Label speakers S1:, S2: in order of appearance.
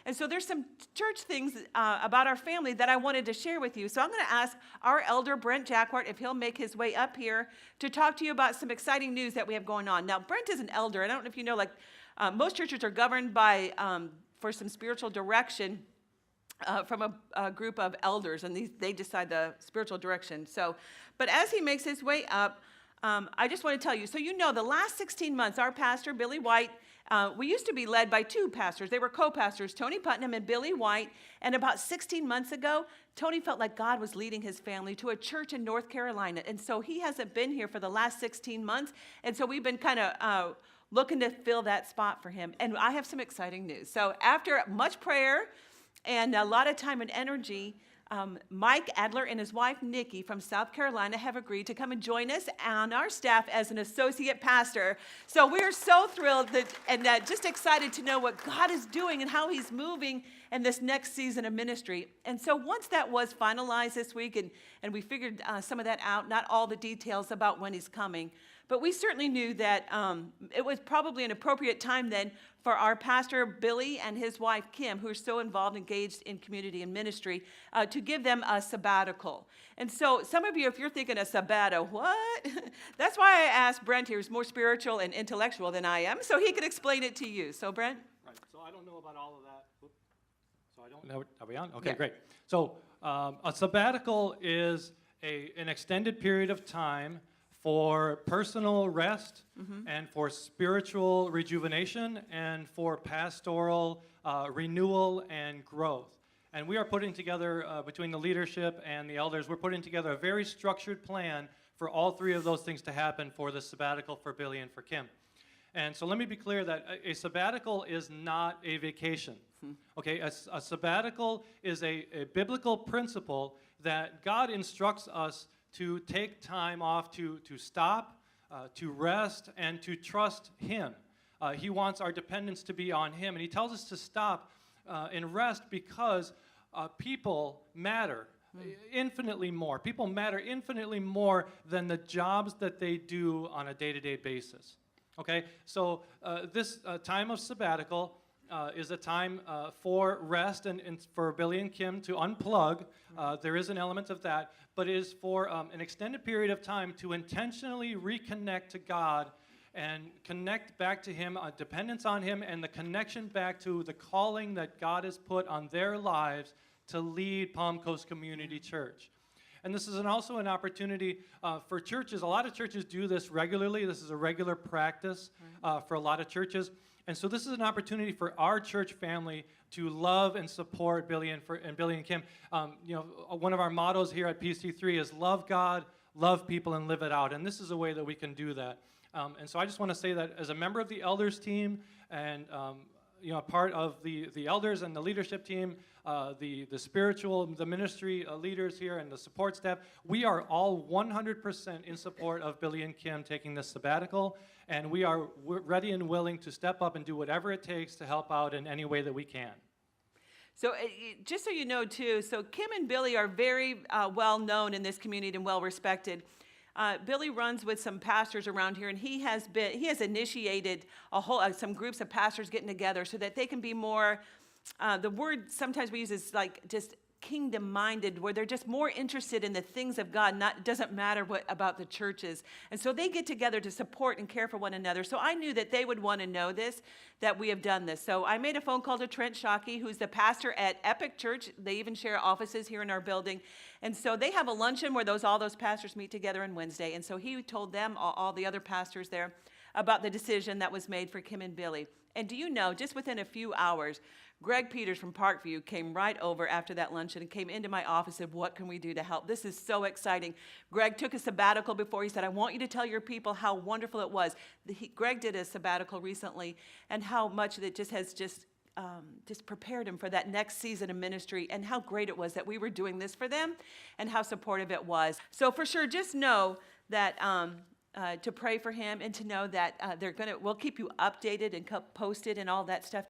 S1: And so there's some church things about our family that I wanted to share with you. So I'm going to ask our elder, Brent Jacquart, if he'll make his way up here to talk to you about some exciting news that we have going on. Now, Brent is an elder. I don't know if you know, like most churches are governed by, for some spiritual direction from a group of elders, and they decide the spiritual direction. So, but as he makes his way up, I just want to tell you, so you know, the last 16 months, our pastor, Billy White, we used to be led by two pastors. They were co-pastors, Tony Putnam and Billy White. And about 16 months ago, Tony felt like God was leading his family to a church in North Carolina. And so he hasn't been here for the last 16 months. And so we've been kind of looking to fill that spot for him. And I have some exciting news. So after much prayer and a lot of time and energy, Mike Adler and his wife, Nikki, from South Carolina, have agreed to come and join us on our staff as an associate pastor. So we're so thrilled and just excited to know what God is doing and how he's moving in this next season of ministry. And so once that was finalized this week, and we figured some of that out, not all the details about when he's coming, but we certainly knew that it was probably an appropriate time then for our pastor, Billy, and his wife, Kim, who are so involved, engaged in community and ministry, to give them a sabbatical. And so some of you, if you're thinking a sabbatical, what? That's why I asked Brent here, who's more spiritual and intellectual than I am, so he could explain it to you. So, Brent?
S2: Right. So I don't know about all of that. Oops. So I don't know. Are we on? Okay,
S1: Yeah.
S2: Great. So a sabbatical is an extended period of time for personal rest and for spiritual rejuvenation and for pastoral renewal and growth. And we are putting together, between the leadership and the elders, we're putting together a very structured plan for all three of those things to happen for the sabbatical for Billy and for Kim. And so let me be clear that a sabbatical is not a vacation. Okay, a sabbatical is a biblical principle that God instructs us to take time off to stop, to rest, and to trust him. He wants our dependence to be on him. And he tells us to stop and rest because people matter infinitely more. People matter infinitely more than the jobs that they do on a day-to-day basis. Okay, so this time of sabbatical is a time for rest and for Billy and Kim to unplug. There is an element of that, but it is for an extended period of time to intentionally reconnect to God and connect back to him, dependence on him, and the connection back to the calling that God has put on their lives to lead Palm Coast Community Church. And this is also an opportunity for churches. A lot of churches do this regularly. This is a regular practice for a lot of churches. And so this is an opportunity for our church family to love and support Billy and Kim. One of our mottos here at PC3 is love God, love people, and live it out. And this is a way that we can do that. And so I just want to say that as a member of the elders team and part of the elders and the leadership team, the spiritual, the ministry leaders here and the support staff, we are all 100% in support of Billy and Kim taking this sabbatical, and we are ready and willing to step up and do whatever it takes to help out in any way that we can.
S1: So just so you know, too, so Kim and Billy are very well known in this community and well respected. Billy runs with some pastors around here, and he has initiated some groups of pastors getting together so that they can be more. The word sometimes we use is like just kingdom-minded, where they're just more interested in the things of God. It doesn't matter what about the churches, and so they get together to support and care for one another. So I knew that they would want to know this, that we have done this. So I made a phone call to Trent Shockey, who's the pastor at Epic Church. They even share offices here in our building, and so they have a luncheon where all those pastors meet together on Wednesday. And so he told them, all the other pastors there, about the decision that was made for Kim and Billy. And do you know, just within a few hours, Greg Peters from Parkview came right over after that luncheon and came into my office and said, what can we do to help? This is so exciting. Greg took a sabbatical before. He said, I want you to tell your people how wonderful it was. Greg did a sabbatical recently, and how much it has prepared him for that next season of ministry, and how great it was that we were doing this for them and how supportive it was. So for sure, just know that to pray for him and to know that we'll keep you updated and posted and all that stuff